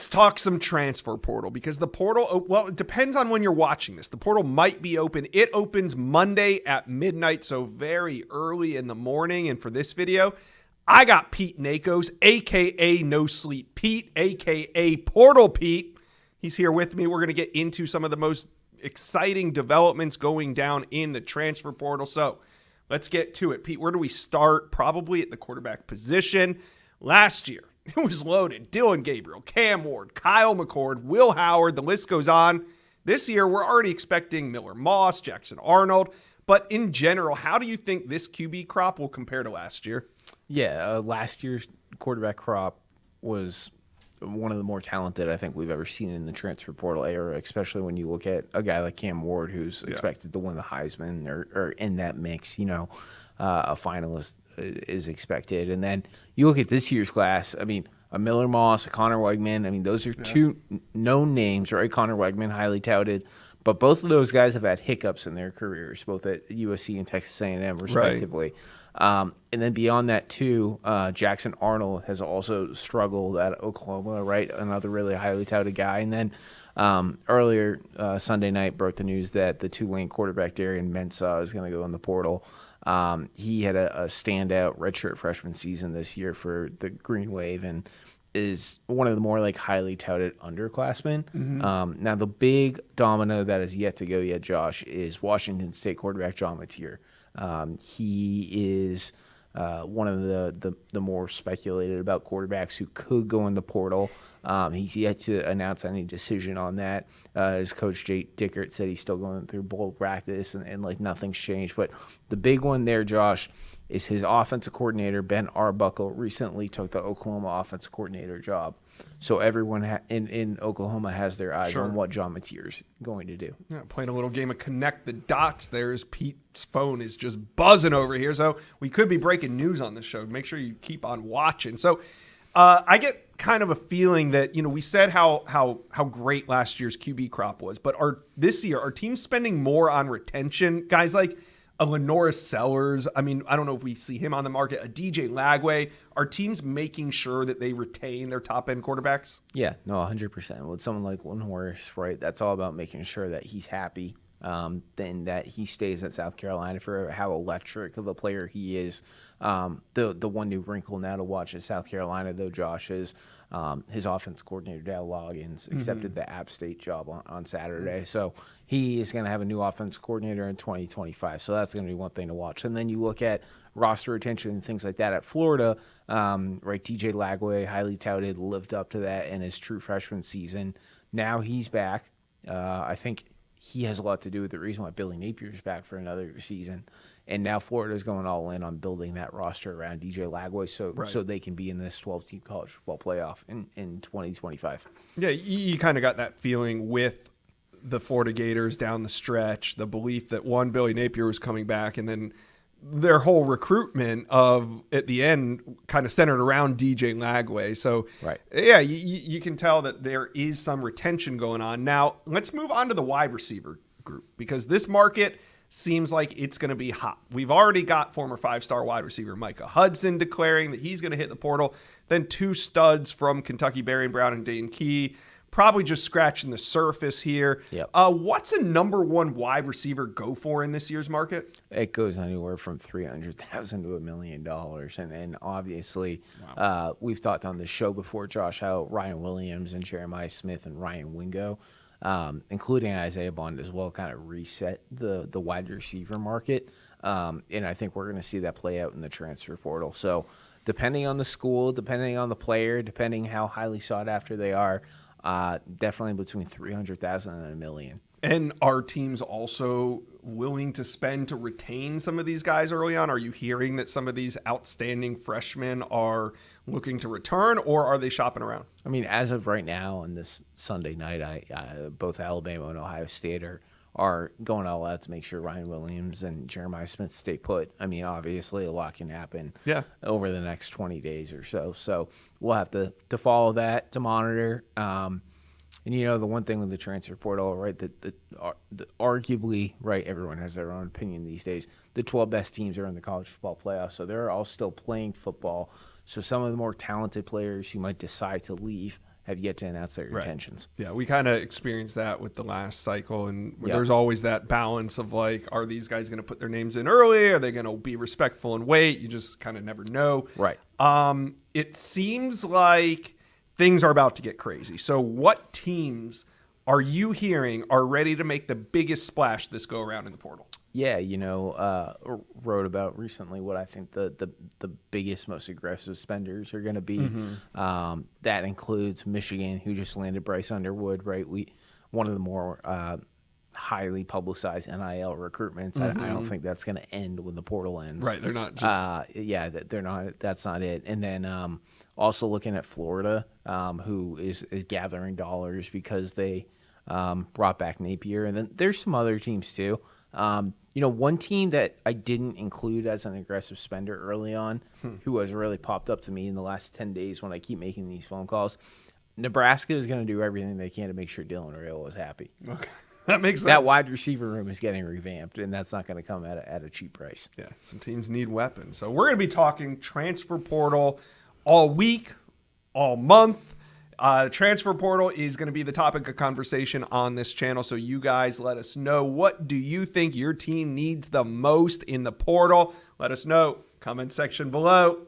Let's talk some transfer portal because the portal, well, it depends on when you're watching this. The portal might be open. It opens Monday at midnight, so very early in the morning. And for this video, I got Pete Nakos, a.k.a. No Sleep Pete, a.k.a. Portal Pete. He's here with me. We're going to get into some of the most exciting developments going down in the transfer portal. So let's get to it. Pete, where do we start? Probably at the quarterback position. Last year, it was loaded. Dillon Gabriel, Cam Ward, Kyle McCord, Will Howard, the list goes on. This year, we're already expecting Miller Moss, Jackson Arnold. But in general, how do you think this QB crop will compare to last year? Yeah, last year's quarterback crop was one of the more talented I think we've ever seen in the transfer portal era, especially when you look at a guy like Cam Ward, who's expected to win the Heisman or in that mix, a finalist is expected. And then you look at this year's class, I mean, a Miller Moss, a Connor Wegman, I mean, those are two known names, right? Connor Wegman, highly touted. But both of those guys have had hiccups in their careers, both at USC and Texas A&M, respectively. Right. And then beyond that, too, Jackson Arnold has also struggled at Oklahoma, right? Another really highly touted guy. And then earlier Sunday night broke the news that the Tulane quarterback, Darian Mensah, is going to go in the portal. He had a standout redshirt freshman season this year for the Green Wave and is one of the more highly touted underclassmen. Mm-hmm. Now, the big domino that is yet to go yet, Josh, is Washington State quarterback John Mateer. He is one of the more speculated about quarterbacks who could go in the portal. He's yet to announce any decision on that. His coach, Jay Dickert, said he's still going through bowl practice and nothing's changed. But the big one there, Josh, is his offensive coordinator, Ben Arbuckle, recently took the Oklahoma offensive coordinator job. So everyone in Oklahoma has their eyes on what John Mateer's going to do. Yeah, playing a little game of connect the dots there as Pete's phone is just buzzing over here. So we could be breaking news on this show. Make sure you keep on watching. So I get kind of a feeling that, we said how great last year's QB crop was, but this year, are teams spending more on retention? Guys like a Lenoris Sellers, I mean, I don't know if we see him on the market, a DJ Lagway. Are teams making sure that they retain their top-end quarterbacks? Yeah, no, 100%. With someone like Lenoris, right, that's all about making sure that he's happy, then that he stays at South Carolina for how electric of a player he is. The one new wrinkle now to watch at South Carolina, though, Josh, is his offense coordinator, Dale Loggins, accepted the App State job on Saturday. So he is going to have a new offense coordinator in 2025. So that's going to be one thing to watch. And then you look at roster retention and things like that at Florida, right? DJ Lagway, highly touted, lived up to that in his true freshman season. Now he's back. I think he has a lot to do with the reason why Billy Napier's back for another season. And now Florida's going all in on building that roster around DJ Lagway so they can be in this 12-team college football playoff in 2025. Yeah, you kind of got that feeling with the Florida Gators down the stretch, the belief that Billy Napier was coming back, and then their whole recruitment at the end kind of centered around DJ Lagway. So, yeah, you can tell that there is some retention going on. Now, let's move on to the wide receiver group because this market seems like it's going to be hot. We've already got former 5-star wide receiver Micah Hudson declaring that he's going to hit the portal. Then 2 studs from Kentucky, Barian Brown and Dane Key. Probably just scratching the surface here. Yep. What's a number one wide receiver go for in this year's market? It goes anywhere from $300,000 to $1 million. And obviously, we've talked on the show before, Josh, how Ryan Williams and Jeremiah Smith and Ryan Wingo, including Isaiah Bond as well, kind of reset the wide receiver market. And I think we're going to see that play out in the transfer portal. So depending on the school, depending on the player, depending how highly sought after they are, definitely between $300,000 and $1 million. And are teams also willing to spend to retain some of these guys early on? Are you hearing that some of these outstanding freshmen are looking to return, or are they shopping around? I mean, as of right now, on this Sunday night, both Alabama and Ohio State are going all out to make sure Ryan Williams and Jeremiah Smith stay put. I mean, obviously, a lot can happen over the next 20 days or so. So we'll have to follow that, to monitor. And, the one thing with the transfer portal, right, the arguably, right, everyone has their own opinion these days. The 12 best teams are in the college football playoff, so they're all still playing football. So some of the more talented players who might decide to leave have yet to announce their intentions. Yeah, we kind of experienced that with the last cycle, and Yep. there's always that balance of like, are these guys going to put their names in early? Are they going to be respectful and wait? You just kind of never know. Right. It seems like things are about to get crazy. So what teams are you hearing are ready to make the biggest splash this go around in the portal? Yeah, wrote about recently what I think the biggest, most aggressive spenders are going to be. That includes Michigan, who just landed Bryce Underwood, right? One of the more highly publicized NIL recruitments. I don't think that's going to end when the portal ends. Right, they're not just... they're not. That's not it. And then also looking at Florida, who is gathering dollars because they brought back Napier. And then there's some other teams too. One team that I didn't include as an aggressive spender early on, who has really popped up to me in the last 10 days when I keep making these phone calls, Nebraska is going to do everything they can to make sure Dylan Raiola is happy. Okay. That makes sense. That wide receiver room is getting revamped, and that's not going to come at a cheap price. Yeah, some teams need weapons. So we're going to be talking transfer portal all week, all month. Transfer portal is going to be the topic of conversation on this channel. So you guys let us know, what do you think your team needs the most in the portal? Let us know. Comment section below.